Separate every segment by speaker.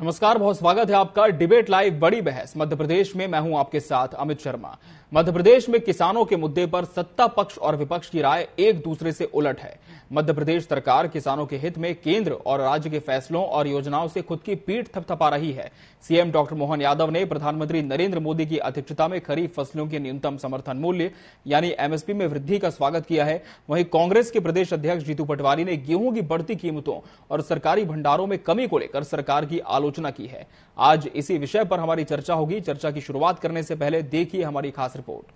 Speaker 1: नमस्कार, बहुत स्वागत है आपका डिबेट लाइव बड़ी बहस मध्य प्रदेश में। मैं हूं आपके साथ अमित शर्मा। मध्य प्रदेश में किसानों के मुद्दे पर सत्ता पक्ष और विपक्ष की राय एक दूसरे से उलट है। मध्य प्रदेश सरकार किसानों के हित में केंद्र और राज्य के फैसलों और योजनाओं से खुद की पीठ थपथपा रही है। सीएम डॉक्टर मोहन यादव ने प्रधानमंत्री नरेंद्र मोदी की अध्यक्षता में खरीफ फसलों के न्यूनतम समर्थन मूल्य यानी एमएसपी में वृद्धि का स्वागत किया है। वहीं कांग्रेस के प्रदेश अध्यक्ष जीतू पटवारी ने गेहूं की बढ़ती कीमतों और सरकारी भंडारों में कमी को लेकर सरकार की आलोचना की है। आज इसी विषय पर हमारी चर्चा होगी। चर्चा की शुरुआत करने से पहले देखिए हमारी खास रिपोर्ट।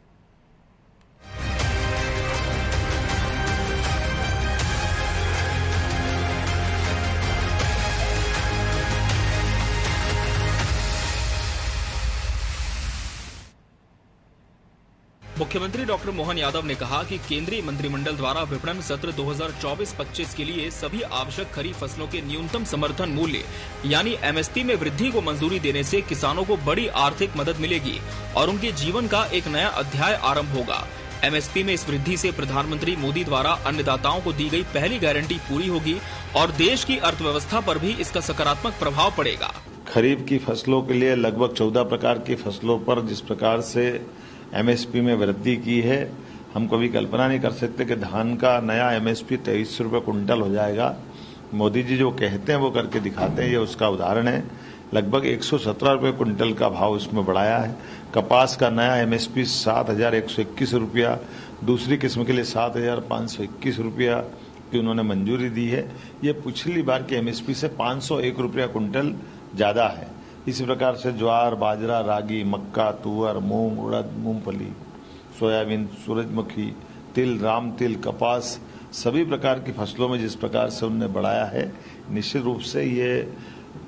Speaker 1: मुख्यमंत्री डॉक्टर मोहन यादव ने कहा कि केंद्रीय मंत्रिमंडल द्वारा विपणन सत्र 2024-25 के लिए सभी आवश्यक खरीफ फसलों के न्यूनतम समर्थन मूल्य यानी एमएसपी में वृद्धि को मंजूरी देने से किसानों को बड़ी आर्थिक मदद मिलेगी और उनके जीवन का एक नया अध्याय आरंभ होगा। एमएसपी में इस वृद्धि से प्रधानमंत्री मोदी द्वारा अन्नदाताओं को दी गई पहली गारंटी पूरी होगी और देश की अर्थव्यवस्था पर भी इसका सकारात्मक प्रभाव पड़ेगा।
Speaker 2: खरीफ की फसलों के लिए लगभग 14 प्रकार की फसलों पर जिस प्रकार से एमएसपी में वृद्धि की है, हम कभी कल्पना नहीं कर सकते कि धान का नया एमएसपी 2300 रुपये कुंटल हो जाएगा। मोदी जी जो कहते हैं वो करके दिखाते हैं, ये उसका उदाहरण है। लगभग 117 रुपये कुंटल का भाव इसमें बढ़ाया है। कपास का नया एमएसपी 7,121 रुपया, दूसरी किस्म के लिए 7,521 रुपया की उन्होंने मंजूरी दी है। ये पिछली बार के एमएसपी से 501 रुपया कुंटल ज्यादा है। इसी प्रकार से ज्वार, बाजरा, रागी, मक्का, तुअर, मूंग, उड़द, मूंगफली, सोयाबीन, सूरजमुखी, तिल, राम तिल, कपास, सभी प्रकार की फसलों में जिस प्रकार से उन्होंने बढ़ाया है, निश्चित रूप से ये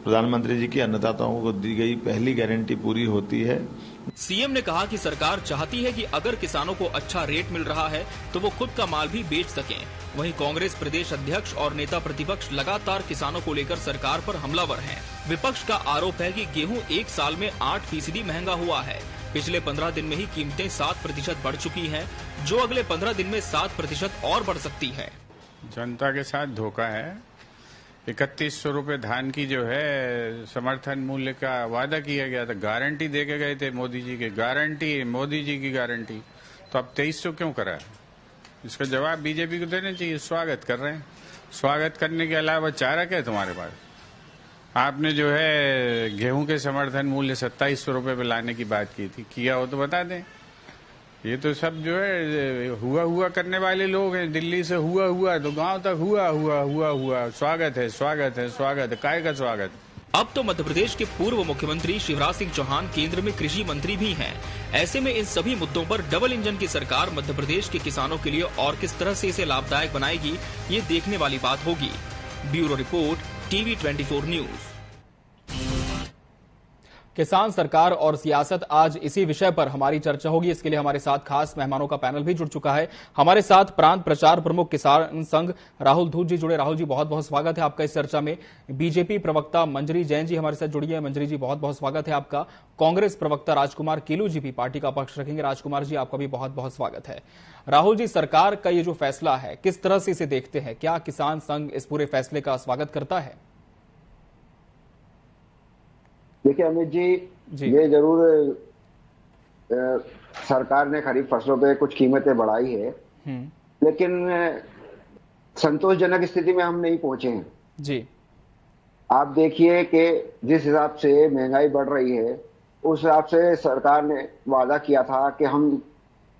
Speaker 2: प्रधानमंत्री जी की अन्नदाताओं को दी गई पहली गारंटी पूरी होती है।
Speaker 1: सीएम ने कहा कि सरकार चाहती है कि अगर किसानों को अच्छा रेट मिल रहा है तो वो खुद का माल भी बेच सकें। वहीं कांग्रेस प्रदेश अध्यक्ष और नेता प्रतिपक्ष लगातार किसानों को लेकर सरकार पर हमलावर हैं। विपक्ष का आरोप है कि गेहूं एक साल में 8% महंगा हुआ है। पिछले 15 दिन में ही कीमतें 7% बढ़ चुकी हैं, जो अगले 15 दिन में 7% और बढ़ सकती है।
Speaker 3: जनता के साथ धोखा है। 3100 रुपये धान की जो है समर्थन मूल्य का वादा किया गया था, गारंटी दे के गए थे मोदी जी की गारंटी, तो अब 2300 क्यों करा? इसका जवाब बीजेपी को देना चाहिए। स्वागत कर रहे हैं, स्वागत करने के अलावा चारा क्या है तुम्हारे पास? आपने जो है गेहूं के समर्थन मूल्य 2700 रुपये पे लाने की बात की थी, किया हो तो बता दें। ये तो सब जो है हुआ करने वाले लोग हैं। दिल्ली से हुआ तो गांव तक हुआ। स्वागत है, काय का स्वागत।
Speaker 1: अब तो मध्य प्रदेश के पूर्व मुख्यमंत्री शिवराज सिंह चौहान केंद्र में कृषि मंत्री भी हैं। ऐसे में इन सभी मुद्दों पर डबल इंजन की सरकार मध्य प्रदेश के किसानों के लिए और किस तरह से इसे लाभदायक बनाएगी, ये देखने वाली बात होगी। Bureau report, TV 24 news. किसान, सरकार और सियासत, आज इसी विषय पर हमारी चर्चा होगी। इसके लिए हमारे साथ खास मेहमानों का पैनल भी जुड़ चुका है। हमारे साथ प्रांत प्रचार प्रमुख किसान संघ राहुल धूत जी जुड़े। राहुल जी, बहुत बहुत स्वागत है आपका इस चर्चा में। बीजेपी प्रवक्ता मंजरी जैन जी हमारे साथ जुड़ी है। मंजरी जी, बहुत बहुत स्वागत है आपका। कांग्रेस प्रवक्ता राजकुमार केलू जी भी पार्टी का पक्ष रखेंगे। राजकुमार जी, आपका भी बहुत बहुत स्वागत है। राहुल जी, सरकार का ये जो फैसला है, किस तरह से इसे देखते हैं? क्या किसान संघ इस पूरे फैसले का स्वागत करता है?
Speaker 4: देखिए अमित जी, ये जरूर सरकार ने खरीफ फसलों पे कुछ कीमतें बढ़ाई है, लेकिन संतोषजनक स्थिति में हम नहीं पहुंचे हैं
Speaker 1: जी।
Speaker 4: आप देखिए कि जिस हिसाब से महंगाई बढ़ रही है, उस हिसाब से सरकार ने वादा किया था कि हम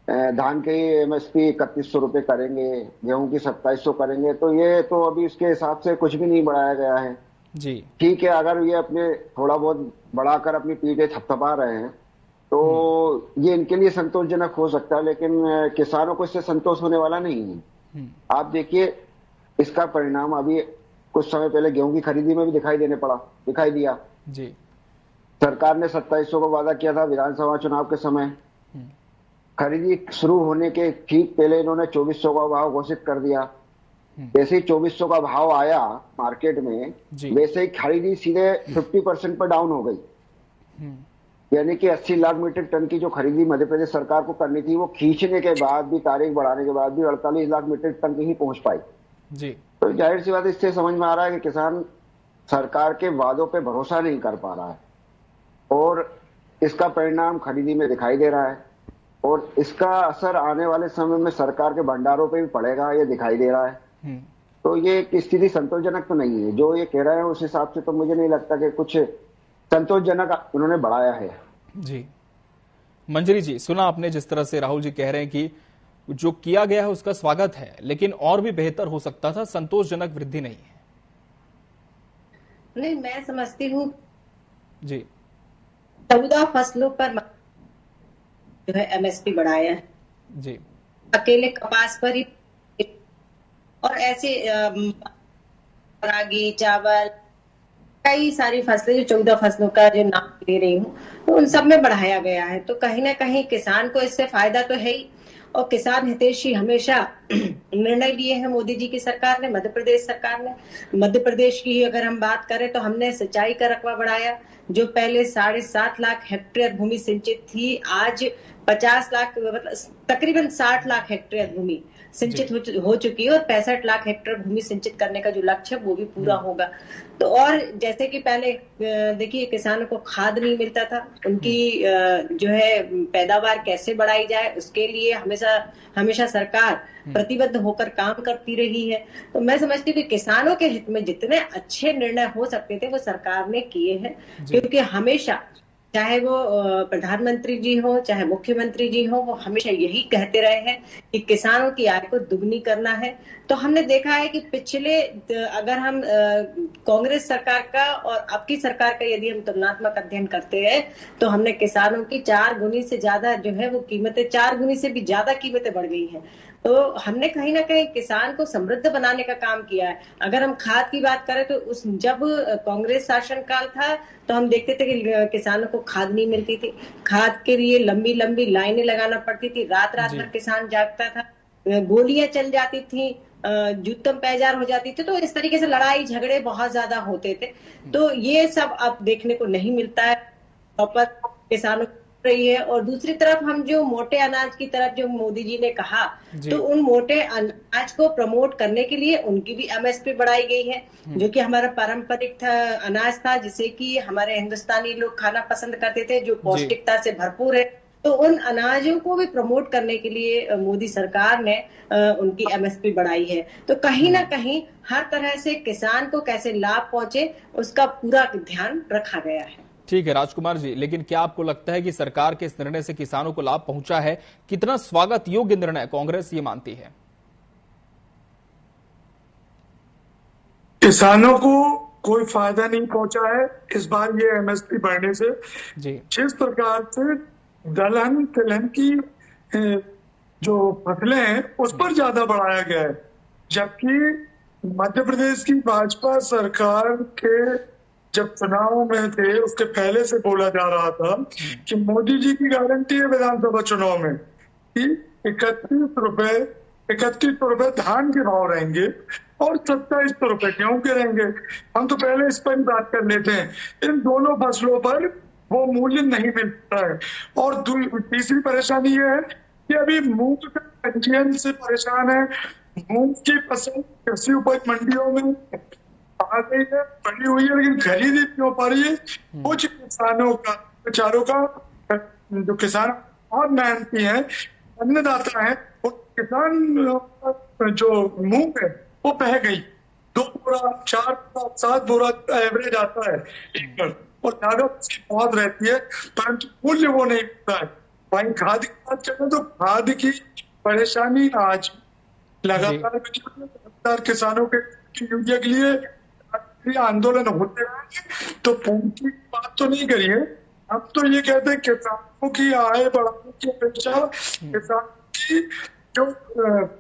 Speaker 4: धान के एमएसपी 3100 रुपये करेंगे, गेहूं की 2700 करेंगे। तो ये तो अभी उसके हिसाब से कुछ भी नहीं बढ़ाया गया है जी। ठीक है, अगर ये अपने थोड़ा बहुत बढ़ाकर अपनी पीठे थपथपा रहे हैं तो ये इनके लिए संतोषजनक हो सकता है, लेकिन किसानों को इससे संतोष होने वाला नहीं है। आप देखिए, इसका परिणाम अभी कुछ समय पहले गेहूं की खरीदी में भी दिखाई दिया जी। सरकार ने 2700 का वादा किया था विधानसभा चुनाव के समय। खरीदी शुरू होने के ठीक पहले इन्होंने 2400 का भाव घोषित कर दिया। जैसे ही 2400 का भाव आया मार्केट में, वैसे ही खरीदी सीधे 50% पर डाउन हो गई। यानी कि 80 लाख मीट्रिक टन की जो खरीदी मध्य प्रदेश सरकार को करनी थी, वो खींचने के बाद भी, तारीख बढ़ाने के बाद भी 48 लाख मीट्रिक टन की ही पहुंच पाई जी। तो जाहिर सी बात है, इससे समझ में आ रहा है कि किसान सरकार के वादों पे भरोसा नहीं कर पा रहा है और इसका परिणाम खरीदी में दिखाई दे रहा है और इसका असर आने वाले समय में सरकार के भंडारों पे भी पड़ेगा, ये दिखाई दे रहा है। तो ये एक स्थिति संतोषजनक तो नहीं है। जो ये कह रहे हैं उस हिसाब से तो मुझे नहीं लगता कि कुछ संतोषजनक उन्होंने बढ़ाया है।
Speaker 1: जी मंजरी जी, सुना आपने जिस तरह से राहुल जी कह रहे हैं कि जो किया गया है उसका स्वागत है, लेकिन और भी बेहतर हो सकता था, संतोषजनक वृद्धि नहीं है।
Speaker 5: नहीं, मैं समझती हूँ
Speaker 1: जी
Speaker 5: 14 फसलों पर जो है एमएसपी बढ़ाया है
Speaker 1: जी,
Speaker 5: अकेले कपास पर ही, और ऐसे रागी, चावल, कई सारी फसलें जो 14 फसलों का जो नाम ले रही हूँ, तो उन सब में बढ़ाया गया है। तो कहीं ना कहीं किसान को इससे फायदा तो है ही, और किसान हितैषी हमेशा निर्णय लिए हैं मोदी जी की सरकार ने, मध्य प्रदेश सरकार ने। मध्य प्रदेश की अगर हम बात करें तो हमने सिंचाई का रकबा बढ़ाया, जो पहले 7.5 लाख हेक्टेयर भूमि सिंचित थी, आज 50 लाख, मतलब तकरीबन 60 लाख हेक्टेयर भूमि सिंचित हो चुकी है, और 65 लाख हेक्टेयर भूमि सिंचित करने का जो लक्ष्य है वो भी पूरा होगा। तो और जैसे कि पहले देखिए किसानों को खाद नहीं मिलता था, उनकी जो है पैदावार कैसे बढ़ाई जाए उसके लिए हमेशा सरकार प्रतिबद्ध होकर काम करती रही है। तो मैं समझती हूँ कि किसानों के हित में जितने अच्छे निर्णय हो सकते थे वो सरकार ने किए हैं, क्योंकि हमेशा चाहे वो प्रधानमंत्री जी हो चाहे मुख्यमंत्री जी हो, वो हमेशा यही कहते रहे हैं कि किसानों की आय को दुगनी करना है। तो हमने देखा है कि पिछले, अगर हम कांग्रेस सरकार का और अब की सरकार का यदि हम तुलनात्मक अध्ययन करते हैं तो हमने किसानों की 4 गुनी से ज्यादा जो है वो कीमतें, 4 गुनी से भी ज्यादा कीमतें बढ़ गई हैं। तो हमने कहीं ना कहीं किसान को समृद्ध बनाने का काम किया है। अगर हम खाद की बात करें तो जब कांग्रेस शासनकाल था तो हम देखते थे कि किसानों को खाद नहीं मिलती थी, खाद के लिए लंबी लंबी लाइनें लगाना पड़ती थी, रात रात भर किसान जागता था, गोलियां चल जाती थी, जूतम पैजार हो जाती थी। तो इस तरीके से लड़ाई झगड़े बहुत ज्यादा होते थे। तो ये सब अब देखने को नहीं मिलता है, प्रॉपर किसानों रही है। और दूसरी तरफ हम जो मोटे अनाज की तरफ जो मोदी जी ने कहा, तो उन मोटे अनाज को प्रमोट करने के लिए उनकी भी एमएसपी बढ़ाई गई है, जो कि हमारा पारंपरिक अनाज था, जिसे कि हमारे हिंदुस्तानी लोग खाना पसंद करते थे, जो पौष्टिकता से भरपूर है। तो उन अनाजों को भी प्रमोट करने के लिए मोदी सरकार ने उनकी एमएसपी बढ़ाई है। तो कहीं ना कहीं हर तरह से किसान को कैसे लाभ पहुंचे उसका पूरा ध्यान रखा गया है।
Speaker 1: ठीक है राजकुमार जी, लेकिन क्या आपको लगता है कि सरकार के इस निर्णय से किसानों को लाभ पहुंचा है? कितना स्वागत योग्य निर्णय कांग्रेस ये मानती है?
Speaker 6: किसानों को कोई फायदा नहीं पहुंचा है इस बार ये एमएसपी बढ़ने से। जिस प्रकार से दलहन तिलहन की जो फसलें हैं उस पर ज्यादा बढ़ाया गया है, जबकि मध्य प्रदेश की भाजपा सरकार के जब चुनाव में थे उसके पहले से बोला जा रहा था कि मोदी जी की गारंटी है विधानसभा चुनाव में कि 31 रुपए धान के भाव रहेंगे और 27 रुपए गेहूं के रहेंगे। हम तो पहले इस पर बात कर लेते हैं। इन दोनों फसलों पर वो मूल्य नहीं मिलता है। और तीसरी परेशानी ये है कि अभी मूंग का पंजीयन से परेशान है। मूंग की फसल कृषि उपज मंडियों में आ गई है, बनी हुई है, लेकिन खरीद नहीं हो पा रही है। कुछ किसानों का, बेचारों का, जो किसान बहुत मेहनती है, अन्नदाता है, वो किसान जो मूंग है वो बह गई। 2 बोरा 4 बोरा 7 बोरा एवरेज आता है एकड़, और लागत उसकी बहुत रहती है, परंतु मूल्य वो नहीं मिलता है। वहीं खाद की बात चले तो खाद की परेशानी आज लगातार किसानों के यूरिया के लिए आंदोलन होते रहे, तो पूंजी की बात तो नहीं करिए। अब तो ये कहते हैं किसानों की आय बढ़ाने की अपेक्षा किसान की जो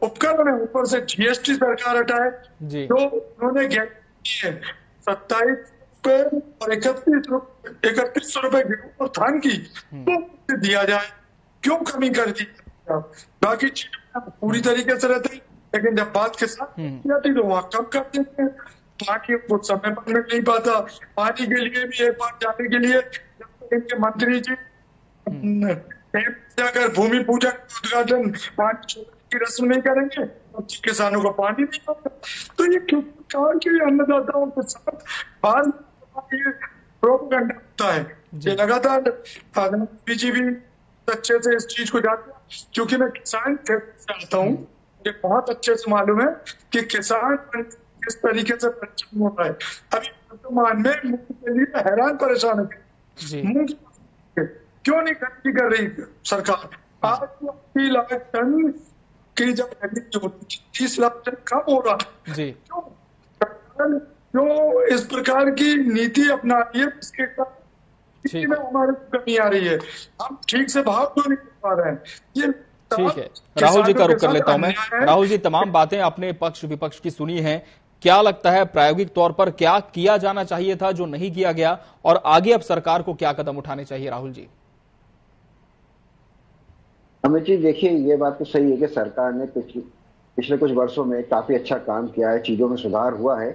Speaker 6: उपकरण है ऊपर से जीएसटी सरकार हटाए, जो उन्होंने गारंटी है 27 रुपए और 31 रुपए गेहूं और धान की तो दिया जाए, क्यों कमी कर दी? बाकी चीजें पूरी तरीके से रहती, लेकिन जब बात किसान की जाती तो वहां कम कर देते हैं। पानी कुछ समय पर मिल नहीं पाता। पानी के लिए भी एक बार जाने के लिए इनके मंत्री जी जाकर भूमि पूजन उद्घाटन पानी छोड़ने की रस्म नहीं करेंगे, किसानों को पानी नहीं आता। तो ये सरकार के अन्नदाताओं के साथ बाद ये प्रोपेगेंडा होता है। ये लगातार बीजेपी अच्छे से इस चीज को जानते हैं, क्योंकि मैं किसान से आता हूँ, मुझे बहुत अच्छे से मालूम है कि किसान किस तरीके से परेशान होता है। अभी वर्तमान में मूंग के लिए हैरान परेशान है। मूंग क्यों नहीं खरीदी कर रही सरकार? आज 80 लाख टन की जब खरीदी होती 30 लाख टन कम हो रहा है, क्यों सरकार जो इस प्रकार की नीति अपना रही है, इसके कारण में हमारे कमी आ रही है। हम ठीक से भाव क्यों नहीं कर पा रहे हैं? ये
Speaker 1: ठीक है, राहुल जी का रुख कर लेता हूं मैं। राहुल जी, तमाम बातें आपने पक्ष विपक्ष की सुनी हैं, क्या लगता है प्रायोगिक तौर पर क्या किया जाना चाहिए था जो नहीं किया गया, और आगे अब सरकार को क्या कदम उठाने चाहिए? राहुल जी।
Speaker 4: अमित जी, देखिए, ये बात तो सही है कि सरकार ने पिछले कुछ वर्षों में काफी अच्छा काम किया है, चीजों में सुधार हुआ है,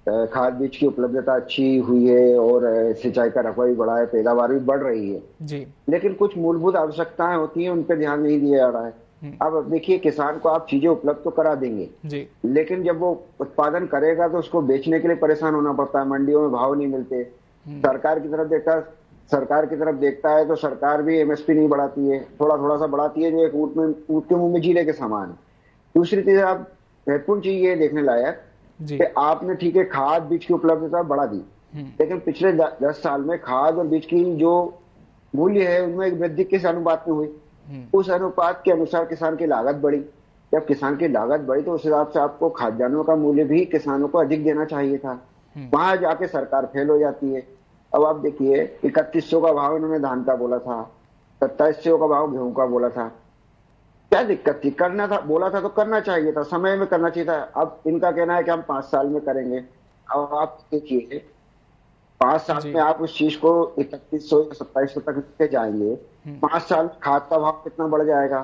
Speaker 4: खाद बीज की उपलब्धता अच्छी हुई है और सिंचाई का रकबा भी बढ़ा है, पैदावार भी बढ़ रही है
Speaker 1: जी।
Speaker 4: लेकिन कुछ मूलभूत आवश्यकताएं होती हैं, उन पर ध्यान नहीं दिया जा रहा है। अब देखिए, किसान को आप चीजें उपलब्ध तो करा देंगे
Speaker 1: जी,
Speaker 4: लेकिन जब वो उत्पादन करेगा तो उसको बेचने के लिए परेशान होना पड़ता है, मंडियों में भाव नहीं मिलते। सरकार की तरफ देखता है तो सरकार भी एमएसपी नहीं बढ़ाती है, थोड़ा सा बढ़ाती है, जो एक ऊंट के मुंह में जीले के समान है। दूसरी चीज आप महत्वपूर्ण चीज ये देखने लायक कि आपने ठीक है खाद बीज की उपलब्धता बढ़ा दी, लेकिन पिछले 10 साल में खाद और बीज की जो मूल्य है उनमें एक वृद्धि किस अनुपात में हुई? उस अनुपात के अनुसार किसान की लागत बढ़ी। जब किसान की लागत बढ़ी तो उस हिसाब से आपको खाद्यान्नों का मूल्य भी किसानों को अधिक देना चाहिए था। वहां जाके सरकार फेल हो जाती है। अब आप देखिए, 3100 का भाव इन्होंने धान का बोला था, 2700 का भाव गेहूं का बोला था। क्या दिक्कत थी? करना था, बोला था तो करना चाहिए था, समय में करना चाहिए था। अब इनका कहना है कि हम 5 साल में करेंगे। अब आप देखिए, 5 साल में आप उस चीज को 3100 या 2700 तक लेके जाएंगे, 5 साल खाद का भाव कितना बढ़ जाएगा,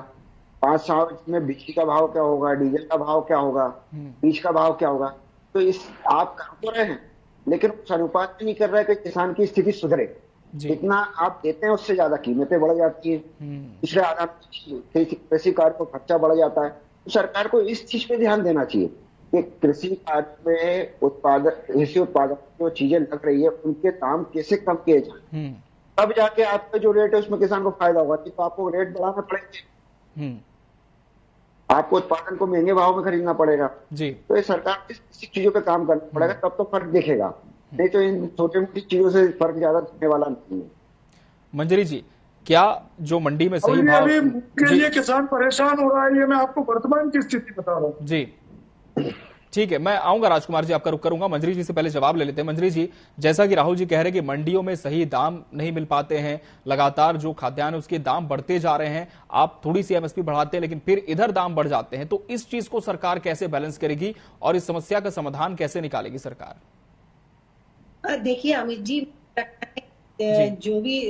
Speaker 4: 5 साल में बिजली का भाव क्या होगा, डीजल का भाव क्या होगा, बीज का भाव क्या होगा? तो इस आप कर तो रहे हैं लेकिन उस अनुपात में नहीं कर रहे कि किसान की स्थिति सुधरे। जितना आप देते हैं उससे ज्यादा कीमतें बढ़ जाती है, दूसरे आधार कृषि कार्य को खर्चा बढ़ जाता है। तो सरकार को इस चीज पे ध्यान देना चाहिए कि कृषि कार्य में कृषि उत्पादन जो चीजें लग रही है उनके दाम कैसे कम किए जाए, तब जाके आपका जो रेट है उसमें किसान को फायदा होगा। तो आपको रेट बढ़ाना पड़ेगा, आपको उत्पादन को महंगे भाव में खरीदना पड़ेगा जी। तो ये सरकार को इस चीजों पे काम करना पड़ेगा, तब तो फर्क दिखेगा, नहीं तो इन छोटी मोटी चीजों से फर्क ज्यादा दिखने वाला नहीं है।
Speaker 1: मंजरी जी, क्या जो मंडी में सही भाव
Speaker 6: के लिए किसान परेशान हो रहा है, ये मैं आपको वर्तमान की स्थिति बता रहा हूँ
Speaker 1: जी। ठीक है, मैं आऊंगा राजकुमार जी, आपका रुख करूंगा। मंजरी जी से पहले जवाब ले लेते हैं। मंजरी जी, जैसा कि राहुल जी कह रहे हैं कि मंडियों में सही दाम नहीं मिल पाते हैं, लगातार जो खाद्यान्न है उसके दाम बढ़ते जा रहे हैं, आप थोड़ी सी एमएसपी बढ़ाते हैं लेकिन फिर इधर दाम बढ़ जाते हैं, तो इस चीज को सरकार कैसे बैलेंस करेगी और इस समस्या का समाधान कैसे निकालेगी सरकार?
Speaker 5: देखिए अमित जी, जो भी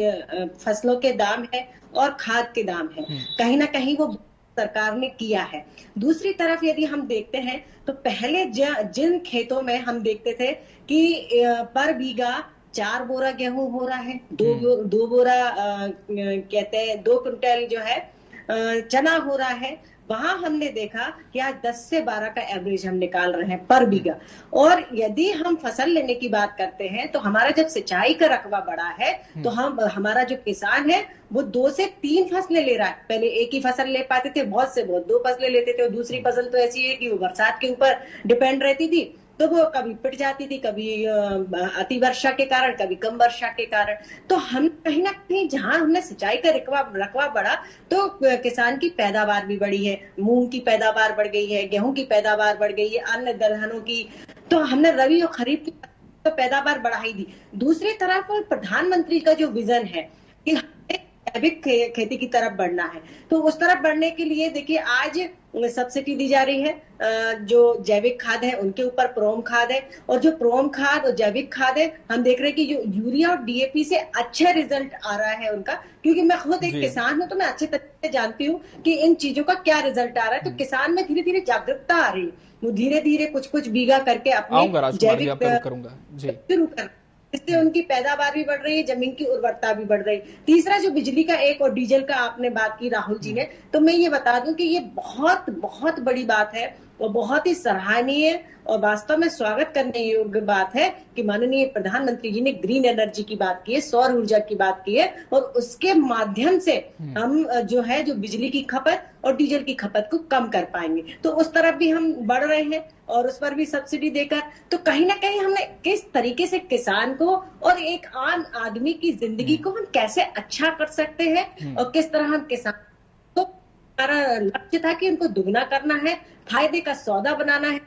Speaker 5: फसलों के दाम है और खाद के दाम है, कहीं ना कहीं वो सरकार ने किया है। दूसरी तरफ यदि हम देखते हैं तो पहले जिन खेतों में हम देखते थे कि पर बीघा 4 बोरा गेहूं हो रहा है, 2 बोरा कहते हैं 2 क्विंटल जो है चना हो रहा है, वहां हमने देखा कि आज 10 से 12 का एवरेज हम निकाल रहे हैं पर बीघा। और यदि हम फसल लेने की बात करते हैं तो हमारा जब सिंचाई का रकबा बढ़ा है तो हमारा जो किसान है वो 2 से 3 फसलें ले रहा है। पहले एक ही फसल ले पाते थे, बहुत से बहुत 2 फसलें लेते थे, और दूसरी फसल तो ऐसी है कि वो बरसात के ऊपर डिपेंड रहती थी, तो वो कभी पिट जाती थी, कभी अति वर्षा के कारण, कभी कम वर्षा के कारण। तो हम कहीं ना कहीं जहां हमने सिंचाई का रकबा बढ़ा तो किसान की पैदावार भी बढ़ी है, मूंग की पैदावार बढ़ गई है, गेहूं की पैदावार बढ़ गई है, अन्य दलहनों की, तो हमने रबी और खरीफ की तो पैदावार बढ़ाई दी। दूसरी तरफ प्रधानमंत्री का जो विजन है कि जैविक खेती की तरफ बढ़ना है, तो उस तरफ बढ़ने के लिए देखिए आज सब्सिडी दी जा रही है। जो जैविक खाद है उनके ऊपर प्रोम खाद है, और जो प्रोम खाद और जैविक खाद है हम देख रहे हैं कि जो यूरिया और डीएपी से अच्छा रिजल्ट आ रहा है उनका, क्योंकि मैं खुद एक किसान हूं तो मैं अच्छे तरीके से जानती हूँ कि इन चीजों का क्या रिजल्ट आ रहा है। तो किसान में धीरे धीरे जागरूकता आ रही है, वो धीरे धीरे कुछ बीघा करके अपने जैविक शुरू कर, इससे उनकी पैदावार भी बढ़ रही है, जमीन की उर्वरता भी बढ़ रही है। तीसरा जो बिजली का एक और डीजल का आपने बात की राहुल जी ने, तो मैं ये बता दूं कि ये बहुत बहुत बड़ी बात है वो बहुत ही सराहनीय और वास्तव में स्वागत करने योग्य बात है कि माननीय प्रधानमंत्री जी ने ग्रीन एनर्जी की बात की है, सौर ऊर्जा की बात की है, और उसके माध्यम से हम जो बिजली की खपत और डीजल की खपत को कम कर पाएंगे। तो उस तरफ भी हम बढ़ रहे हैं और उस पर भी सब्सिडी देकर, तो कहीं ना कहीं हमने किस तरीके से किसान को और एक आम आदमी की जिंदगी को हम कैसे अच्छा कर सकते हैं और किस तरह हम किसान को, हमारा लक्ष्य था कि उनको दुगना करना है, फायदे का सौदा बनाना है,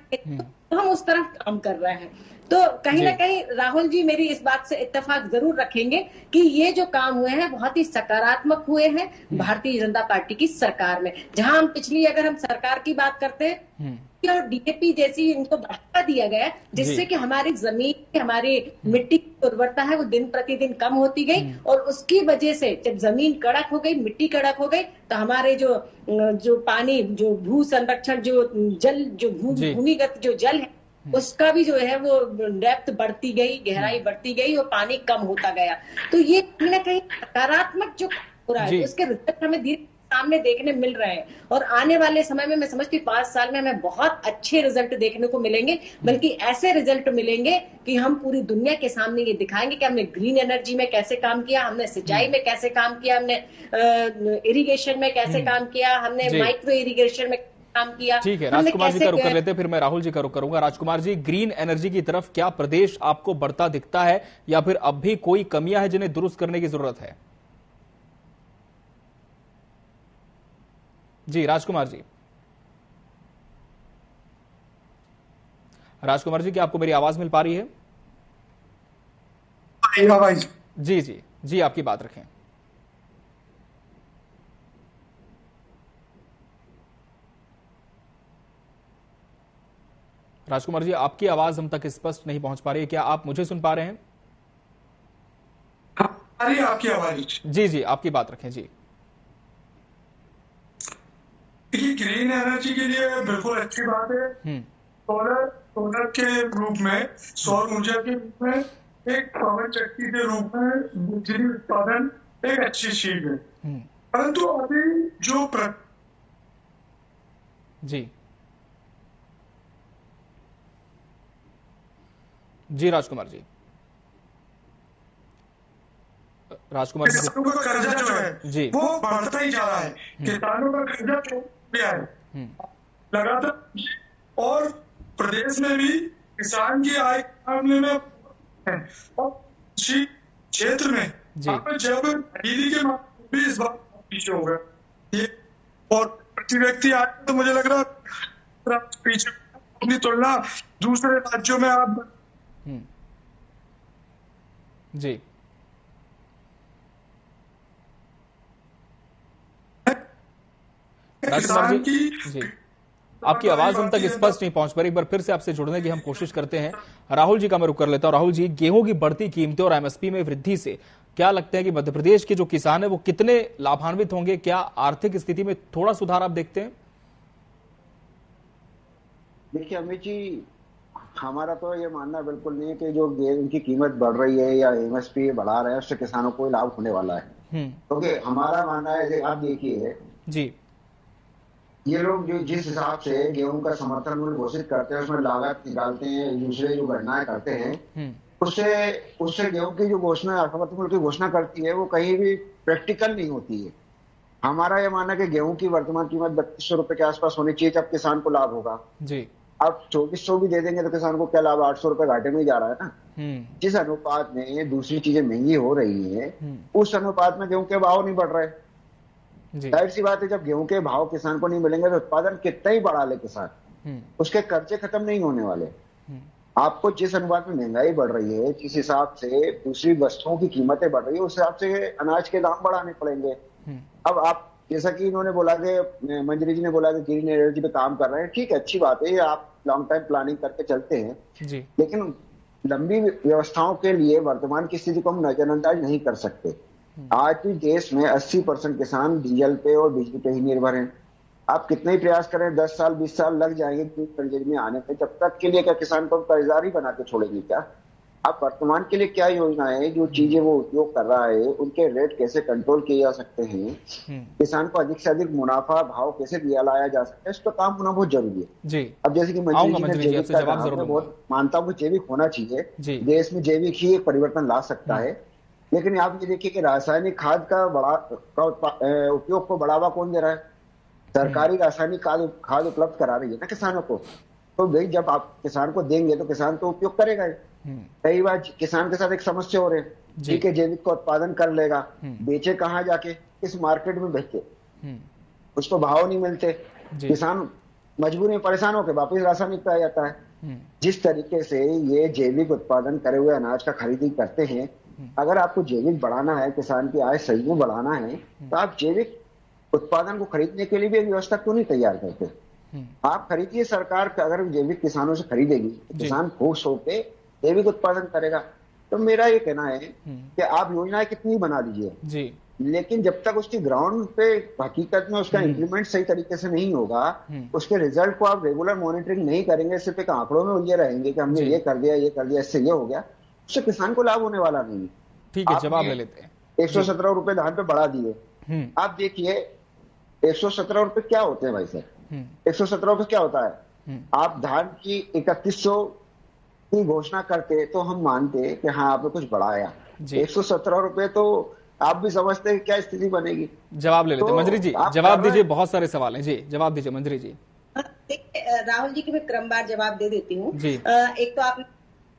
Speaker 5: तो हम उस तरफ काम कर रहे हैं। तो कहीं ना कहीं राहुल जी मेरी इस बात से इत्तेफाक जरूर रखेंगे कि ये जो काम हुए हैं बहुत ही सकारात्मक हुए हैं भारतीय जनता पार्टी की सरकार में। जहां हम पिछली अगर हम सरकार की बात करते हैं और डीएपी जैसी इनको बढ़ावा दिया गया, जिससे कि हमारी जमीन, हमारी मिट्टी की उर्वरता है वो दिन प्रतिदिन कम होती गई, और उसकी वजह से जब जमीन कड़क हो गई, मिट्टी कड़क हो गई, तो हमारे जो पानी, जो भू संरक्षण, जो जल, जो भूमिगत जो जल है, उसका भी जो है वो डेप्थ बढ़ती गई, गहराई बढ़ती गई और पानी कम होता गया। तो ये कहीं ना कहीं सकारात्मक जो हो रहा है उसके रिजल्ट हमें धीरे सामने देखने मिल रहे हैं, और आने वाले समय में मैं समझती हूँ 5 साल में हमें बहुत अच्छे रिजल्ट देखने को मिलेंगे, बल्कि ऐसे रिजल्ट मिलेंगे कि हम पूरी दुनिया के सामने ये दिखाएंगे कि हमने ग्रीन एनर्जी में कैसे काम किया, हमने सिंचाई में कैसे काम किया, हमने इरिगेशन में कैसे काम किया, हमने माइक्रो इरिगेशन में काम किया।
Speaker 1: ठीक है, राजकुमार जी का रुख कर लेते हैं, फिर मैं राहुल जी का रुख करूंगा। राजकुमार जी, ग्रीन एनर्जी की तरफ क्या प्रदेश आपको बढ़ता दिखता है, या फिर अब भी कोई कमियां हैं जिन्हें दुरुस्त करने की जरूरत है? जी राजकुमार जी। राजकुमार जी, क्या आपको मेरी आवाज मिल पा रही है? जी जी जी, आपकी बात रखें। राजकुमार जी, आपकी आवाज हम तक स्पष्ट नहीं पहुंच पा रही है, क्या आप मुझे सुन पा रहे हैं?
Speaker 6: आपकी आवाज?
Speaker 1: जी जी, आपकी बात रखें। जी,
Speaker 6: ग्रीन एनर्जी के लिए बिल्कुल अच्छी बात है। सोलर के रूप में, सौर ऊर्जा के रूप में, एक पवन शक्ति के रूप में बिजली उत्पादन एक अच्छी चीज है, परंतु अभी जो
Speaker 1: जी राजकुमार जी, राजकुमार जी,
Speaker 6: किसानों का कर्जा जो है जी वो बढ़ता ही जा रहा है। किसानों का कर्जा क्यों गया है लगातार, और प्रदेश में भी किसान की आय मामले में और कृषि क्षेत्र में जब बिजली के मामले भी इस बात पीछे हो गए, और प्रति व्यक्ति आय तो मुझे लग रहा पीछे अपनी तुलना दूसरे राज्यों में आप
Speaker 1: जी राजकुमार जी, आपकी आवाज हम तक स्पष्ट नहीं पहुंच पा रही। एक बार फिर से आपसे जुड़ने की हम कोशिश करते हैं। राहुल जी का मैं रुख कर लेता हूं। राहुल जी, गेहूं की बढ़ती कीमतें और एमएसपी में वृद्धि से क्या लगता है कि मध्य प्रदेश के जो किसान है वो कितने लाभान्वित होंगे? क्या आर्थिक स्थिति में थोड़ा सुधार आप देखते हैं?
Speaker 4: देखिए अमित जी, हमारा तो ये मानना बिल्कुल नहीं है कि जो गेहूं की कीमत बढ़ रही है या एमएसपी बढ़ा रहे हैं उससे किसानों को लाभ होने वाला है। क्योंकि हमारा मानना है, आप देखिए
Speaker 1: जी,
Speaker 4: ये लोग जो जिस हिसाब से गेहूं का समर्थन मूल्य घोषित करते हैं, उसमें लागत निकालते हैं, दूसरे जो गणनाएं करते हैं, उससे गेहूं की जो घोषणा, समर्थन मूल्य की घोषणा करती है, वो कहीं भी प्रैक्टिकल नहीं होती है। हमारा ये मानना है कि गेहूं की वर्तमान कीमत 3200 रुपए के आसपास होनी चाहिए, जब किसान को लाभ होगा।
Speaker 1: जी,
Speaker 4: आप 2400 भी दे देंगे तो किसान को क्या लाभ? 800 रुपए घाटे में ही जा रहा है ना। जिस अनुपात में दूसरी चीजें महंगी हो रही है, उस अनुपात में गेहूं के भाव नहीं बढ़ रहे। जाहिर सी बात है, जब गेहूं के भाव किसान को नहीं मिलेंगे तो उत्पादन कितना ही बढ़ा ले किसान, उसके कर्जे खत्म नहीं होने वाले। आपको जिस अनुपात में महंगाई बढ़ रही है, जिस हिसाब से दूसरी वस्तुओं की कीमतें बढ़ रही है, उस हिसाब से अनाज के दाम बढ़ाने पड़ेंगे। अब आप जैसा कि इन्होंने बोला कि मंजरी जी ने बोला कि ग्रीन एनर्जी पे काम कर रहे हैं, ठीक है, अच्छी बात है, ये आप लॉन्ग टाइम प्लानिंग करके चलते हैं जी। लेकिन लंबी व्यवस्थाओं के लिए वर्तमान की स्थिति को हम नजरअंदाज नहीं कर सकते। आज भी देश में 80% किसान डीजल पे और बिजली पे ही निर्भर हैं। आप कितने ही प्रयास करें, 10 साल 20 साल लग जाएंगे कर्जे में आने पे, जब तक के लिए क्या किसान को कर्जदार ही बना के छोड़ेंगे क्या? आप वर्तमान के लिए क्या योजना है, जो चीजें वो उपयोग कर रहा है उनके रेट कैसे कंट्रोल किए जा सकते हैं, किसान को अधिक से अधिक मुनाफा भाव कैसे दिया लाया जा सकता है, इस पर काम होना बहुत जरूरी है
Speaker 1: जी।
Speaker 4: अब जैसे कि मंत्री जी ने जैविक का कहा, मैं बहुत मानता हूँ जैविक होना चाहिए, देश में जैविक ही एक परिवर्तन ला सकता है। लेकिन आप ये देखिए कि रासायनिक खाद का उपयोग को बढ़ावा कौन दे रहा है? सरकारी रासायनिक खाद उपलब्ध करा रही है ना किसानों को। तो भाई जब आप किसान को देंगे तो किसान तो उपयोग करेगा ही। कई बार किसान के साथ एक समस्या हो रही है, ठीक है जैविक का उत्पादन कर लेगा, बेचे कहाँ जाके, इस मार्केट में बेचे, उसको भाव नहीं मिलते, किसान मजबूरी में परेशान होकर वापिस रासायनिक पे आ जाता है। जिस तरीके से ये जैविक उत्पादन करे हुए अनाज का खरीदी करते हैं, अगर आपको जैविक बढ़ाना है, किसान की आय सही में बढ़ाना है, तो आप जैविक उत्पादन को खरीदने के लिए भी एक व्यवस्था क्यों नहीं तैयार करते? आप खरीदिए, सरकार अगर जैविक किसानों से खरीदेगी तो किसान खुश होकर जैविक उत्पादन करेगा। तो मेरा ये कहना है कि आप योजनाएं कितनी बना दीजिए, लेकिन जब तक उसकी ग्राउंड पे हकीकत में उसका इंप्लीमेंट सही तरीके से नहीं होगा, उसके रिजल्ट को आप रेगुलर मॉनिटरिंग नहीं करेंगे, सिर्फ एक आंकड़ों में उलझे रहेंगे कि हमने ये कर दिया, ये कर दिया, इससे ये हो गया, उससे किसान को लाभ होने वाला नहीं।
Speaker 1: ठीक है, जवाब ले लेते हैं।
Speaker 4: 117 रुपए धान पे बढ़ा दिए, आप देखिए 117 रुपए क्या होते हैं भाई साहब? 117 रुपए क्या होता है? आप धान की 3100 की घोषणा करते तो हम मानते कि हाँ आपने कुछ बढ़ाया। 117 रुपए तो आप भी समझते हैं क्या स्थिति बनेगी।
Speaker 1: जवाब ले लेते हैं मंजरी जी, जवाब दीजिए, बहुत सारे सवाल हैं जी, जवाब दीजिए मंजरी जी।
Speaker 5: राहुल जी की मैं क्रमवार जवाब दे देती हूँ। एक तो आप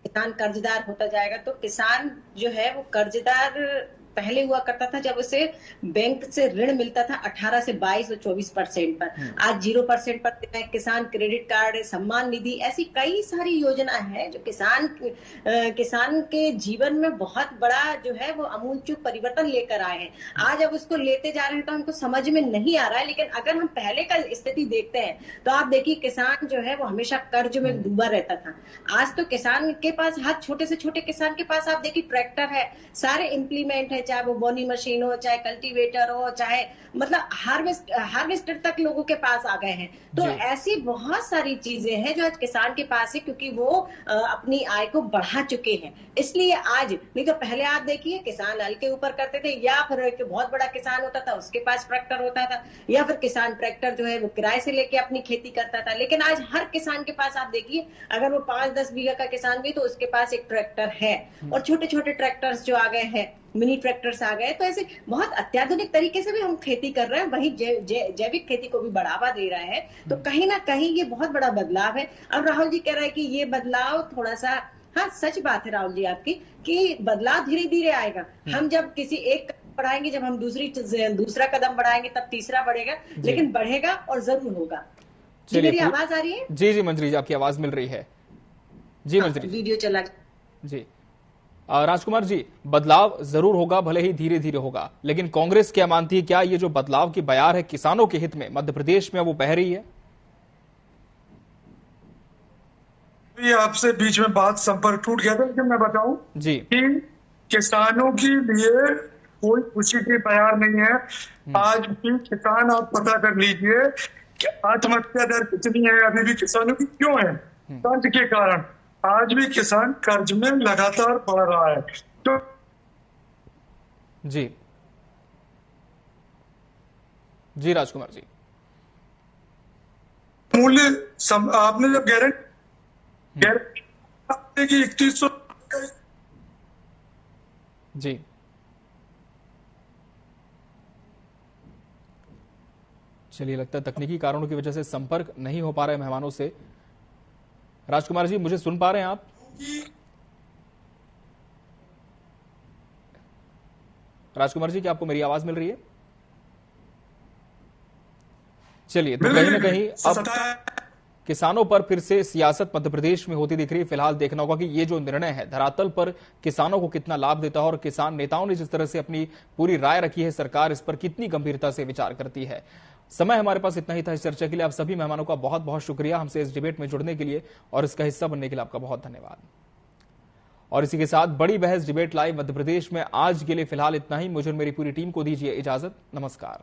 Speaker 5: किसान कर्जदार होता जाएगा, तो किसान जो है वो कर्जदार पहले हुआ करता था जब उसे बैंक से ऋण मिलता था 18 से 22 और 24% पर, आज 0% पर देना है। किसान क्रेडिट कार्ड, सम्मान निधि, ऐसी कई सारी योजना है जो किसान के जीवन में बहुत बड़ा जो है वो आमूलचूल परिवर्तन लेकर आए हैं। आज अब उसको लेते जा रहे हैं तो हमको समझ में नहीं आ रहा है, लेकिन अगर हम पहले का स्थिति देखते हैं तो आप देखिए किसान जो है वो हमेशा कर्ज में डूबा रहता था। आज तो किसान के पास, हर छोटे से छोटे किसान के पास आप देखिए ट्रैक्टर है, सारे इंप्लीमेंट है, चाहे वो बोनी मशीन हो, चाहे कल्टीवेटर हो, चाहे मतलब हार्वेस्टर तक लोगों के पास आ गए हैं। तो ऐसी बहुत सारी चीजें हैं जो आज किसान के पास है, क्योंकि वो अपनी आय को बढ़ा चुके हैं। इसलिए आज, नहीं तो पहले आप देखिए किसान हल के ऊपर करते थे, या फिर एक बहुत बड़ा किसान होता था उसके पास ट्रैक्टर होता था, या फिर किसान ट्रैक्टर जो है वो किराए से लेके अपनी खेती करता था। लेकिन आज हर किसान के पास आप देखिए, अगर वो 5-10 बीघा का किसान भी तो उसके पास एक ट्रैक्टर है, और छोटे छोटे ट्रैक्टर्स जो आ गए हैं, मिनी ट्रैक्टर्स आ गए। तो ऐसे बहुत अत्याधुनिक तरीके से भी हम खेती कर रहे हैं, वही जैविक खेती को भी बढ़ावा दे रहे हैं। तो कहीं ना कहीं ये बहुत बड़ा बदलाव है। अब राहुल जी कह रहे हैं कि ये बदलाव थोड़ा सा, हाँ सच बात है राहुल जी आपकी, कि बदलाव धीरे धीरे आएगा। हम जब किसी एक बढ़ाएंगे, जब हम दूसरा कदम बढ़ाएंगे तब तीसरा बढ़ेगा, लेकिन बढ़ेगा और जरूर होगा। जी मेरी आवाज आ रही है?
Speaker 1: जी जी मंजरी जी, आपकी आवाज मिल रही है जी। मंजरी
Speaker 5: वीडियो चला
Speaker 1: जी। राजकुमार जी, बदलाव जरूर होगा, भले ही धीरे धीरे होगा, लेकिन कांग्रेस क्या मानती है, क्या ये जो बदलाव की बयार है किसानों के हित में मध्य प्रदेश में वो बह रही है?
Speaker 6: ये आपसे बीच में बात संपर्क टूट गया था, लेकिन मैं बताऊं
Speaker 1: जी
Speaker 6: कि किसानों के लिए कोई खुशी की बयार नहीं है। आज भी किसान, आप पता कर लीजिए कि आत्महत्या दर कितनी है अभी भी किसानों की, क्यों है? कर्ज के कारण आज भी किसान कर्ज में लगातार बढ़ रहा है। तो
Speaker 1: जी जी राजकुमार जी,
Speaker 6: मूल्य आपने जब गारंटी की 3100
Speaker 1: जी चलिए, लगता है तकनीकी कारणों की वजह से संपर्क नहीं हो पा रहा है मेहमानों से। राजकुमार जी, मुझे सुन पा रहे हैं आप? राजकुमार जी, क्या आपको मेरी आवाज मिल रही है? चलिए, तो कहीं ना कहीं अब किसानों पर फिर से सियासत मध्य प्रदेश में होती दिख रही है। फिलहाल देखना होगा कि ये जो निर्णय है धरातल पर किसानों को कितना लाभ देता है, और किसान नेताओं ने जिस तरह से अपनी पूरी राय रखी है, सरकार इस पर कितनी गंभीरता से विचार करती है। समय हमारे पास इतना ही था इस चर्चा के लिए। आप सभी मेहमानों का बहुत बहुत शुक्रिया हमसे इस डिबेट में जुड़ने के लिए, और इसका हिस्सा बनने के लिए आपका बहुत धन्यवाद। और इसी के साथ बड़ी बहस डिबेट लाइव मध्य प्रदेश में आज के लिए फिलहाल इतना ही। मुझे और मेरी पूरी टीम को दीजिए इजाजत। नमस्कार।